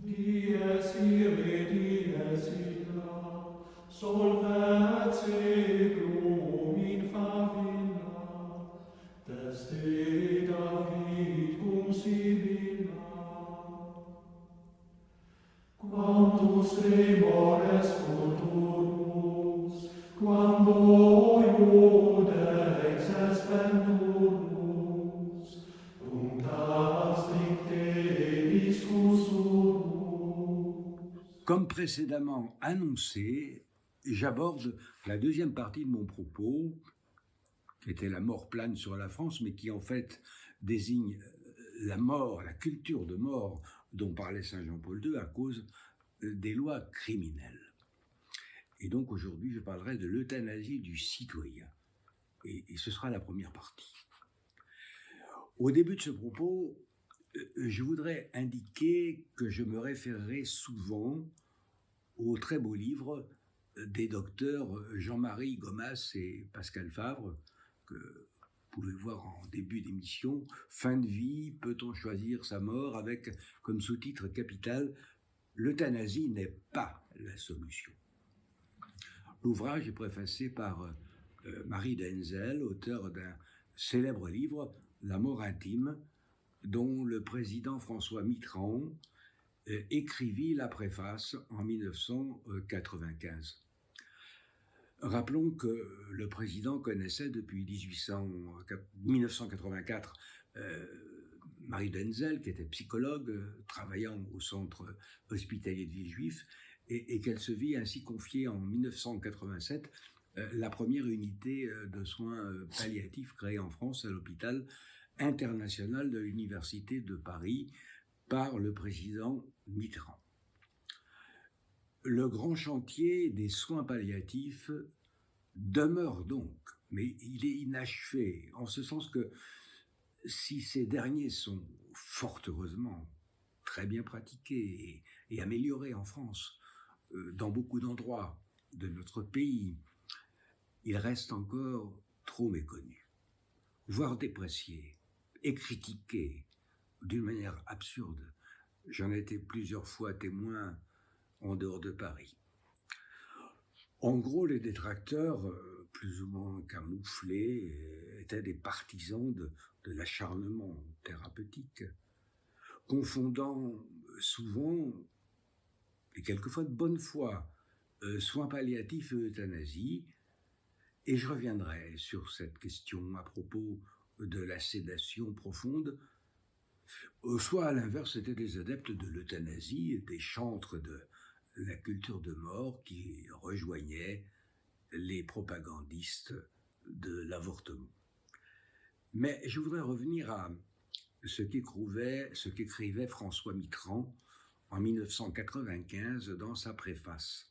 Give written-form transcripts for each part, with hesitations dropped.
Dies irae, dies illa, solvet seclum in favilla, teste David cum Sibylla. Quantus tremores futuros, quando iudex est venturnus, puncta stricte discussurus. Comme précédemment annoncé, j'aborde la deuxième partie de mon propos, qui était la mort plane sur la France, mais qui en fait désigne la mort, la culture de mort dont parlait Saint Jean-Paul II à cause des lois criminelles. Et donc aujourd'hui, je parlerai de l'euthanasie du citoyen. Et ce sera la première partie. Au début de ce propos, je voudrais indiquer que je me référerai souvent au très beau livre des docteurs Jean-Marie Gomas et Pascal Favre, que vous pouvez voir en début d'émission, « Fin de vie, peut-on choisir sa mort ?» avec comme sous-titre capital « L'euthanasie n'est pas la solution ». L'ouvrage est préfacé par Marie Denzel, auteur d'un célèbre livre, « La mort intime », dont le président François Mitterrand écrivit la préface en 1995. Rappelons que le président connaissait depuis 1984 Marie Denzel, qui était psychologue, travaillant au centre hospitalier de Villejuif, et qu'elle se vit ainsi confier en 1987 la première unité de soins palliatifs créée en France à l'hôpital international de l'Université de Paris par le président Mitterrand. Le grand chantier des soins palliatifs demeure donc, mais il est inachevé, en ce sens que si ces derniers sont fort heureusement très bien pratiqués et améliorés en France, dans beaucoup d'endroits de notre pays, ils restent encore trop méconnus, voire dépréciés et critiqués d'une manière absurde. J'en ai été plusieurs fois témoin en dehors de Paris. En gros, les détracteurs, plus ou moins camouflés, étaient des partisans de l'acharnement thérapeutique, confondant souvent, et quelquefois de bonne foi, soins palliatifs et euthanasie. Et je reviendrai sur cette question à propos de la sédation profonde. Soit à l'inverse, c'était des adeptes de l'euthanasie, des chantres de la culture de mort qui rejoignaient les propagandistes de l'avortement. Mais je voudrais revenir à ce qu'écrivait François Mitterrand en 1995 dans sa préface.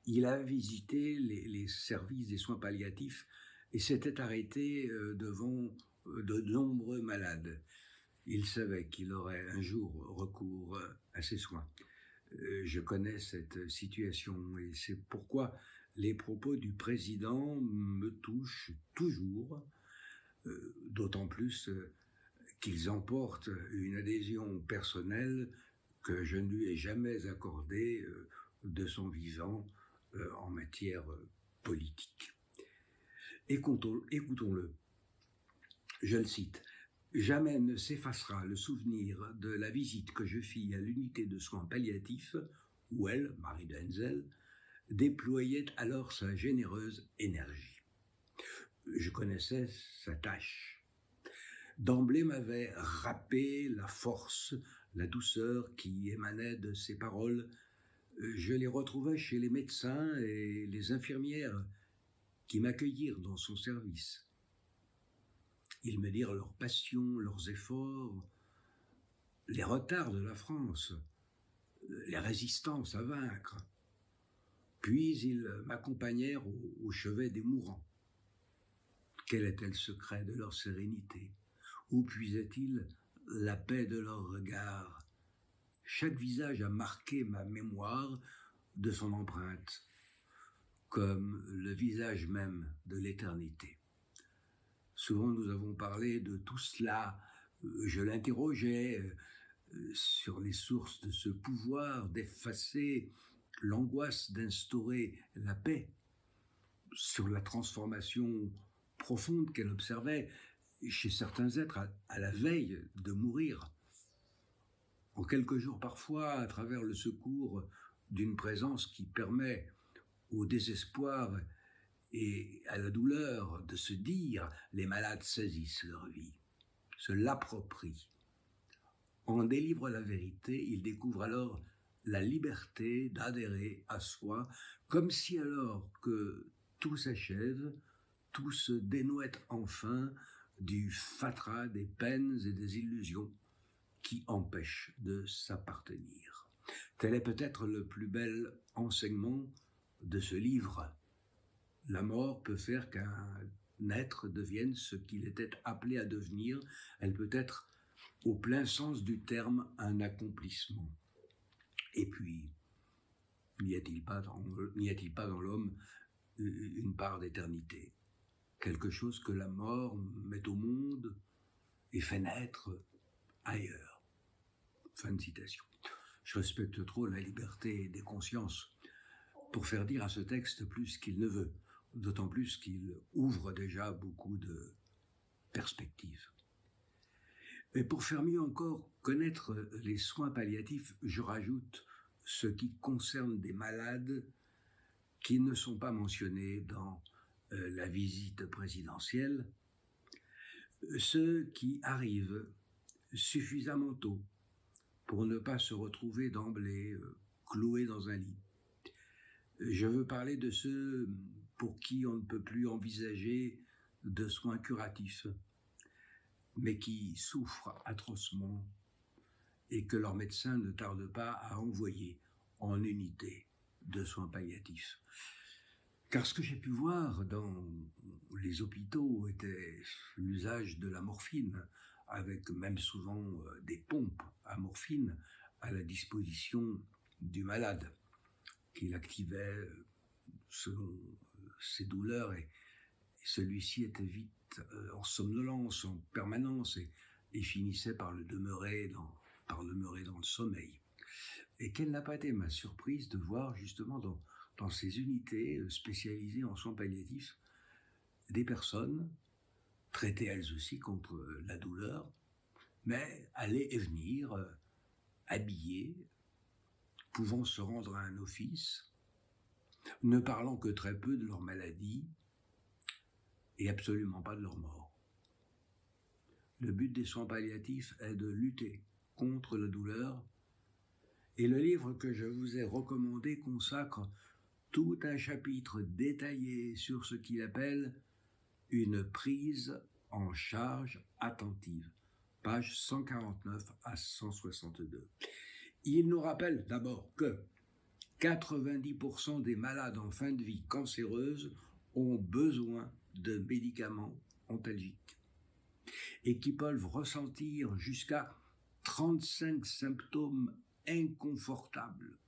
Il a visité les services des soins palliatifs et s'était arrêté devant de nombreux malades. Il savait qu'il aurait un jour recours à ces soins. Je connais cette situation et c'est pourquoi les propos du président me touchent toujours, d'autant plus qu'ils emportent une adhésion personnelle que je ne lui ai jamais accordée de son vivant en matière politique. Écoutons-le. Je le cite. « Jamais ne s'effacera le souvenir de la visite que je fis à l'unité de soins palliatifs où elle, Marie Denzel, déployait alors sa généreuse énergie. Je connaissais sa tâche. D'emblée m'avait râpé la force, la douceur qui émanait de ses paroles. Je les retrouvais chez les médecins et les infirmières qui m'accueillirent dans son service. Ils me dirent leur passion, leurs efforts, les retards de la France, les résistances à vaincre. Puis ils m'accompagnèrent au chevet des mourants. Quel était le secret de leur sérénité? Où puisaient-ils la paix de leur regard? Chaque visage a marqué ma mémoire de son empreinte, comme le visage même de l'éternité. Souvent nous avons parlé de tout cela. Je l'interrogeais, sur les sources de ce pouvoir d'effacer l'angoisse, d'instaurer la paix, sur la transformation profonde qu'elle observait chez certains êtres à la veille de mourir, en quelques jours parfois, à travers le secours d'une présence qui permet au désespoir et à la douleur de se dire « les malades saisissent leur vie », se l'approprient. En délivrent la vérité, ils découvrent alors la liberté d'adhérer à soi, comme si alors que tout s'achève, tout se dénouette enfin du fatras des peines et des illusions qui empêchent de s'appartenir. Tel est peut-être le plus bel enseignement de ce livre. La mort peut faire qu'un être devienne ce qu'il était appelé à devenir. Elle peut être, au plein sens du terme, un accomplissement. Et puis, n'y a-t-il pas dans l'homme une part d'éternité, quelque chose que la mort met au monde et fait naître ailleurs. Fin de citation. Je respecte trop la liberté des consciences pour faire dire à ce texte plus qu'il ne veut, d'autant plus qu'il ouvre déjà beaucoup de perspectives. Et pour faire mieux encore connaître les soins palliatifs, je rajoute ce qui concerne des malades qui ne sont pas mentionnés dans la visite présidentielle, ceux qui arrivent suffisamment tôt pour ne pas se retrouver d'emblée cloués dans un lit. Je veux parler de ceux pour qui on ne peut plus envisager de soins curatifs, mais qui souffrent atrocement et que leur médecin ne tarde pas à envoyer en unité de soins palliatifs. Car ce que j'ai pu voir dans les hôpitaux était l'usage de la morphine, avec même souvent des pompes à morphine à la disposition du malade, qu'il activait selon ses douleurs, et celui-ci était vite en somnolence, en permanence, et finissait par demeurer dans le sommeil. Et quelle n'a pas été ma surprise de voir justement dans ces unités spécialisées en soins palliatifs des personnes traitées elles aussi contre la douleur, mais aller et venir, habillées, pouvant se rendre à un office, ne parlant que très peu de leur maladie et absolument pas de leur mort. Le but des soins palliatifs est de lutter contre la douleur, et le livre que je vous ai recommandé consacre tout un chapitre détaillé sur ce qu'il appelle une prise en charge attentive, pages 149 à 162. Il nous rappelle d'abord que 90% des malades en fin de vie cancéreuse ont besoin de médicaments antalgiques et qui peuvent ressentir jusqu'à 35 symptômes inconfortables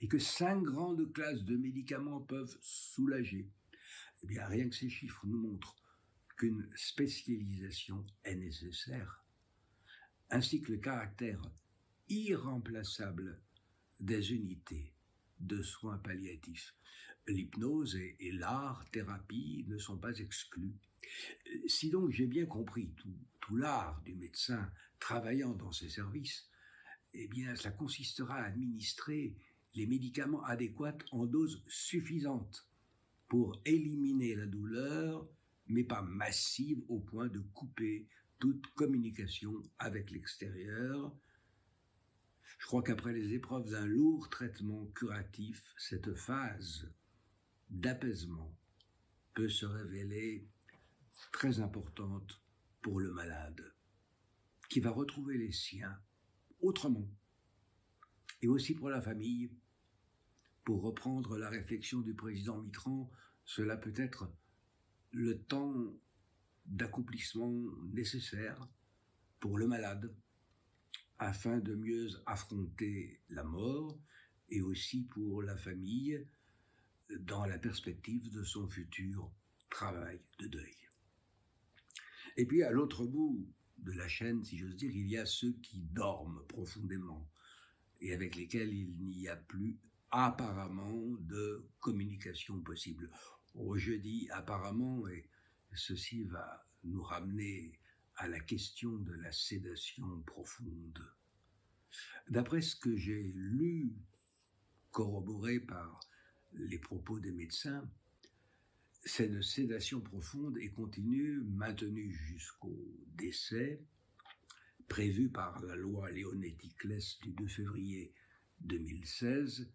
et que 5 grandes classes de médicaments peuvent soulager. Eh bien, rien que ces chiffres nous montrent qu'une spécialisation est nécessaire, ainsi que le caractère irremplaçable des unités de soins palliatifs. L'hypnose et l'art-thérapie ne sont pas exclus. Si donc j'ai bien compris tout l'art du médecin travaillant dans ces services, eh bien, cela consistera à administrer les médicaments adéquats en dose suffisante pour éliminer la douleur, mais pas massive au point de couper toute communication avec l'extérieur. Je crois qu'après les épreuves d'un lourd traitement curatif, cette phase d'apaisement peut se révéler très importante pour le malade, qui va retrouver les siens autrement, et aussi pour la famille. Pour reprendre la réflexion du président Mitterrand, cela peut être le temps d'accomplissement nécessaire pour le malade, afin de mieux affronter la mort, et aussi pour la famille, dans la perspective de son futur travail de deuil. Et puis à l'autre bout de la chaîne, si j'ose dire, il y a ceux qui dorment profondément et avec lesquels il n'y a plus apparemment de communication possible. Je dis apparemment, et ceci va nous ramener à la question de la sédation profonde. D'après ce que j'ai lu, corroboré par les propos des médecins, cette sédation profonde et continue, maintenue jusqu'au décès, prévue par la loi Leonetti-Claes du 2 février 2016,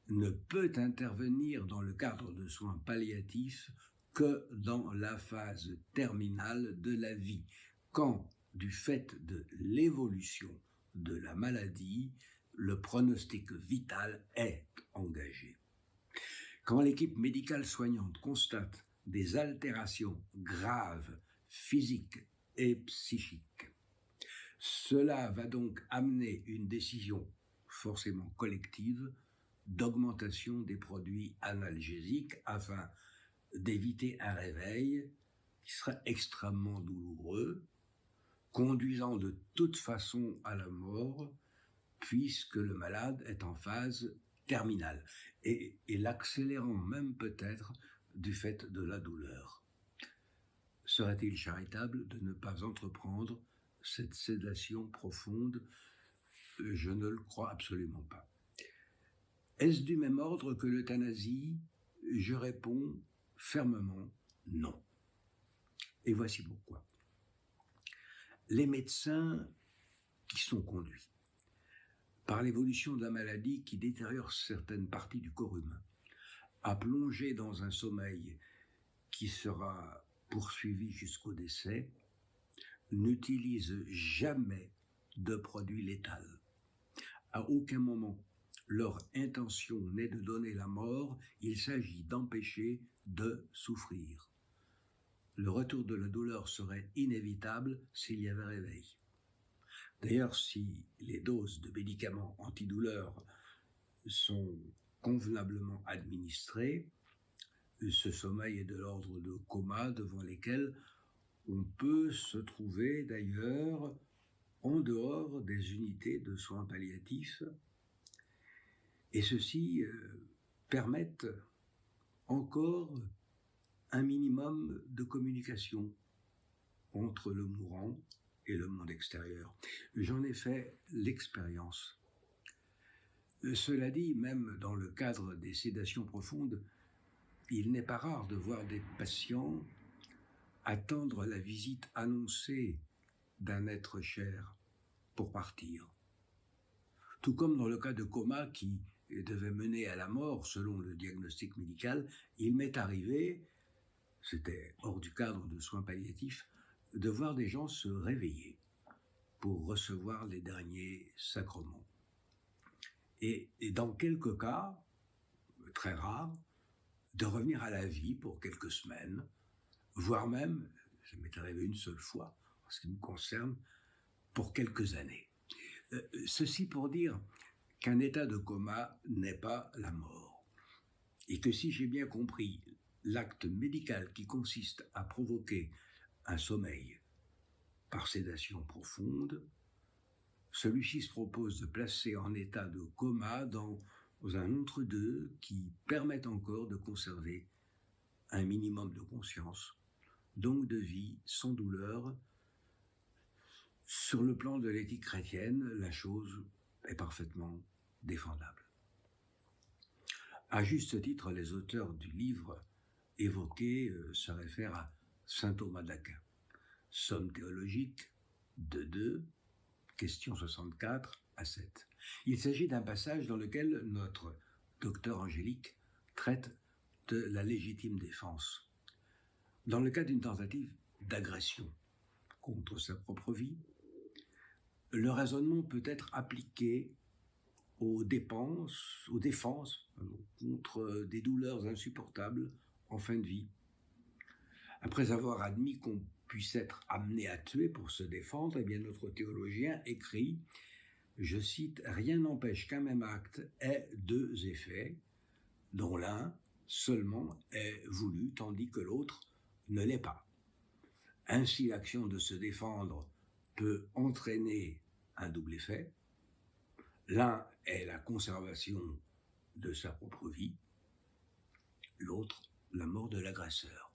ne peut intervenir dans le cadre de soins palliatifs que dans la phase terminale de la vie, quand, du fait de l'évolution de la maladie, le pronostic vital est engagé. Quand l'équipe médicale soignante constate des altérations graves, physiques et psychiques, cela va donc amener une décision forcément collective d'augmentation des produits analgésiques afin d'éviter un réveil qui serait extrêmement douloureux, conduisant de toute façon à la mort, puisque le malade est en phase terminale, et l'accélérant même peut-être du fait de la douleur. Serait-il charitable de ne pas entreprendre cette sédation profonde? Je ne le crois absolument pas. Est-ce du même ordre que l'euthanasie? Je réponds fermement non. Et voici pourquoi. Les médecins qui sont conduits par l'évolution de la maladie qui détériore certaines parties du corps humain, à plonger dans un sommeil qui sera poursuivi jusqu'au décès, n'utilisent jamais de produit létal. À aucun moment, leur intention n'est de donner la mort, il s'agit d'empêcher de souffrir. Le retour de la douleur serait inévitable s'il y avait réveil. D'ailleurs, si les doses de médicaments antidouleurs sont convenablement administrées, ce sommeil est de l'ordre de coma devant lesquels on peut se trouver d'ailleurs en dehors des unités de soins palliatifs, et ceci permettent encore un minimum de communication entre le mourant et le monde extérieur. J'en ai fait l'expérience. Cela dit, même dans le cadre des sédations profondes, il n'est pas rare de voir des patients attendre la visite annoncée d'un être cher pour partir. Tout comme dans le cas de coma qui devait mener à la mort selon le diagnostic médical, il m'est arrivé, c'était hors du cadre de soins palliatifs, de voir des gens se réveiller pour recevoir les derniers sacrements. Et dans quelques cas, très rares, de revenir à la vie pour quelques semaines, voire même, ça m'est arrivé une seule fois, en ce qui me concerne, pour quelques années. Ceci pour dire qu'un état de coma n'est pas la mort, et que si j'ai bien compris l'acte médical qui consiste à provoquer un sommeil par sédation profonde, celui-ci se propose de placer en état de coma dans un entre-deux qui permet encore de conserver un minimum de conscience, donc de vie sans douleur. Sur le plan de l'éthique chrétienne, la chose est parfaitement défendable. À juste titre, les auteurs du livre évoqué se réfèrent à saint Thomas d'Aquin. Somme théologique de 2, questions 64 à 7. Il s'agit d'un passage dans lequel notre docteur Angélique traite de la légitime défense. Dans le cas d'une tentative d'agression contre sa propre vie, le raisonnement peut être appliqué aux défenses contre des douleurs insupportables en fin de vie. Après avoir admis qu'on puisse être amené à tuer pour se défendre, eh bien notre théologien écrit, je cite, « Rien n'empêche qu'un même acte ait deux effets, dont l'un seulement est voulu, tandis que l'autre ne l'est pas. Ainsi, l'action de se défendre peut entraîner un double effet. L'un est la conservation de sa propre vie, l'autre, la mort de l'agresseur.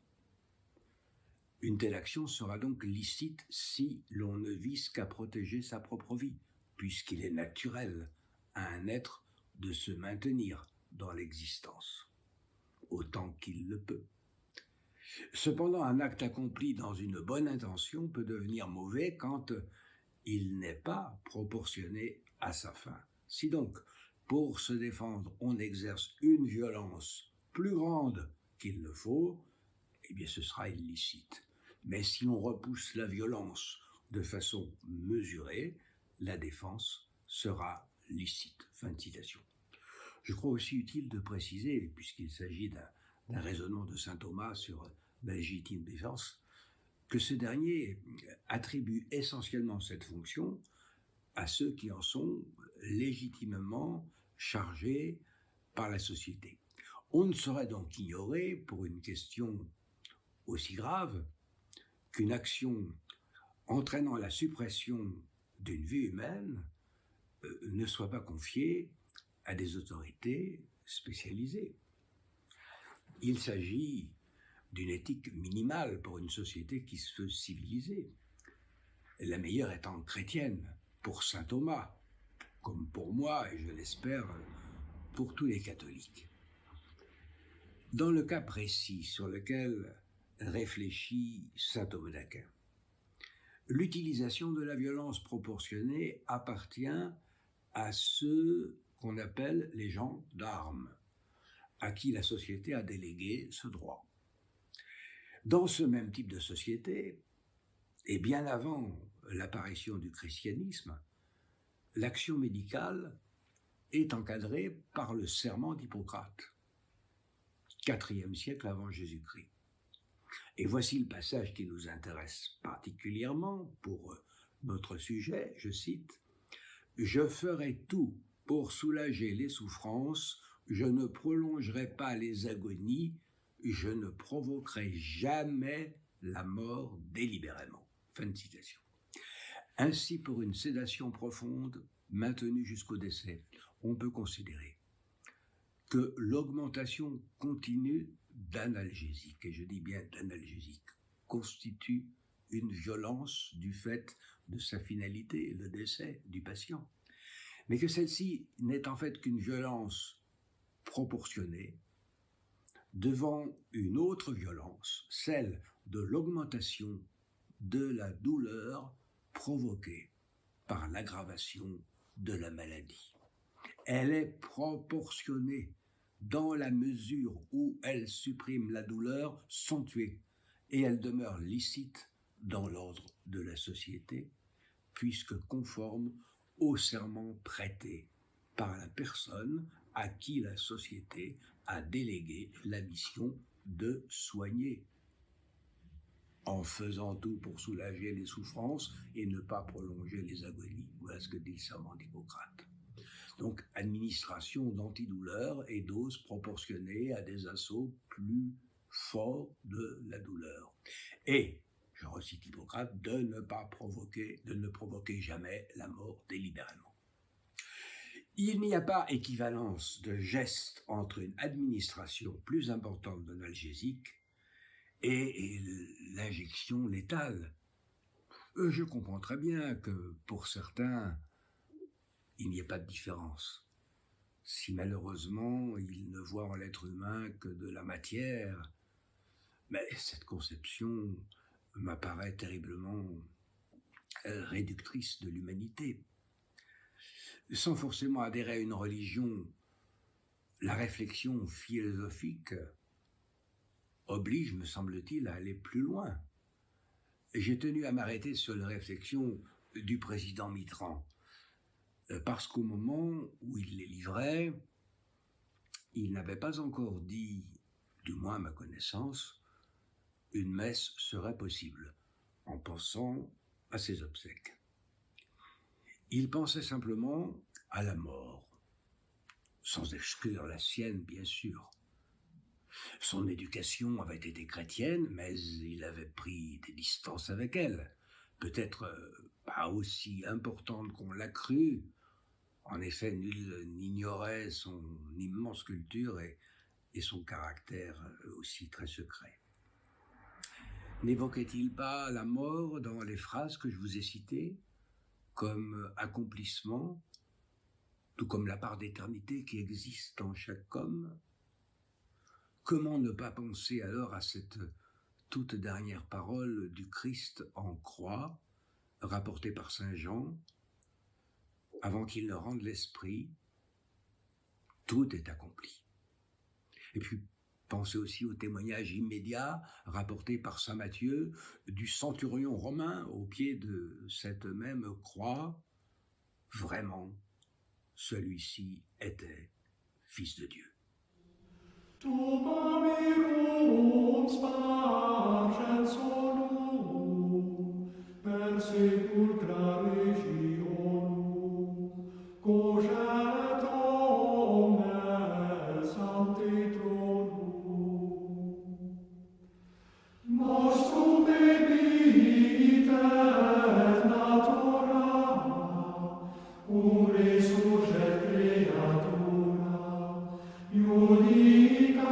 Une telle action sera donc licite si l'on ne vise qu'à protéger sa propre vie, puisqu'il est naturel à un être de se maintenir dans l'existence, autant qu'il le peut. Cependant, un acte accompli dans une bonne intention peut devenir mauvais quand il n'est pas proportionné à sa fin. Si donc, pour se défendre, on exerce une violence plus grande qu'il ne faut, eh bien ce sera illicite. Mais si on repousse la violence de façon mesurée, la défense sera licite. Fin de citation. Je crois aussi utile de préciser, puisqu'il s'agit d'un raisonnement de saint Thomas sur la légitime défense, que ce dernier attribue essentiellement cette fonction à ceux qui en sont légitimement chargés par la société. On ne saurait donc ignorer, pour une question aussi grave, qu'une action entraînant la suppression d'une vie humaine ne soit pas confiée à des autorités spécialisées. Il s'agit d'une éthique minimale pour une société qui se veut civilisée, la meilleure étant chrétienne, pour saint Thomas, comme pour moi, et je l'espère, pour tous les catholiques. Dans le cas précis sur lequel réfléchit saint Thomas d'Aquin, l'utilisation de la violence proportionnée appartient à ceux qu'on appelle les gens d'armes, à qui la société a délégué ce droit. Dans ce même type de société, et bien avant l'apparition du christianisme, l'action médicale est encadrée par le serment d'Hippocrate, IVe siècle avant Jésus-Christ. Et voici le passage qui nous intéresse particulièrement pour notre sujet, je cite, « Je ferai tout pour soulager les souffrances, je ne prolongerai pas les agonies, je ne provoquerai jamais la mort délibérément. » Fin de citation. Ainsi, pour une sédation profonde, maintenue jusqu'au décès, on peut considérer que l'augmentation continue d'analgésiques, et je dis bien d'analgésiques, constitue une violence du fait de sa finalité, le décès du patient, mais que celle-ci n'est en fait qu'une violence proportionnée devant une autre violence, celle de l'augmentation de la douleur provoquée par l'aggravation de la maladie. Elle est proportionnée dans la mesure où elle supprime la douleur sans tuer, et elle demeure licite dans l'ordre de la société, puisque conforme au serment prêté par la personne à qui la société a délégué la mission de soigner, en faisant tout pour soulager les souffrances et ne pas prolonger les agonies. Voilà ce que dit le serment d'Hippocrate. Donc, administration d'antidouleurs et doses proportionnées à des assauts plus forts de la douleur. Et, je recite Hippocrate, de ne provoquer jamais la mort délibérément. Il n'y a pas équivalence de geste entre une administration plus importante d'analgésiques et l'injection létale. Je comprends très bien que pour certains, il n'y ait pas de différence. Si malheureusement ils ne voient en l'être humain que de la matière, mais cette conception m'apparaît terriblement réductrice de l'humanité. Sans forcément adhérer à une religion, la réflexion philosophique oblige, me semble-t-il, à aller plus loin. J'ai tenu à m'arrêter sur les réflexions du président Mitterrand, parce qu'au moment où il les livrait, il n'avait pas encore dit, du moins à ma connaissance, une messe serait possible, en pensant à ses obsèques. Il pensait simplement à la mort, sans exclure la sienne, bien sûr. Son éducation avait été chrétienne, mais il avait pris des distances avec elle, peut-être pas aussi importante qu'on l'a cru. En effet, nul n'ignorait son immense culture et son caractère aussi très secret. N'évoquait-il pas la mort dans les phrases que je vous ai citées, comme accomplissement, tout comme la part d'éternité qui existe en chaque homme? Comment ne pas penser alors à cette toute dernière parole du Christ en croix, rapportée par saint Jean, avant qu'il ne rende l'esprit, tout est accompli. Et puis, pensez aussi au témoignage immédiat rapporté par saint Matthieu du centurion romain au pied de cette même croix. Vraiment, celui-ci était fils de Dieu. Tu mamirum spargens solum, per sepulcra regionum, cogit omnes ante tronum. Nostrum benedicit et natura, cum resurget creatura, iudicat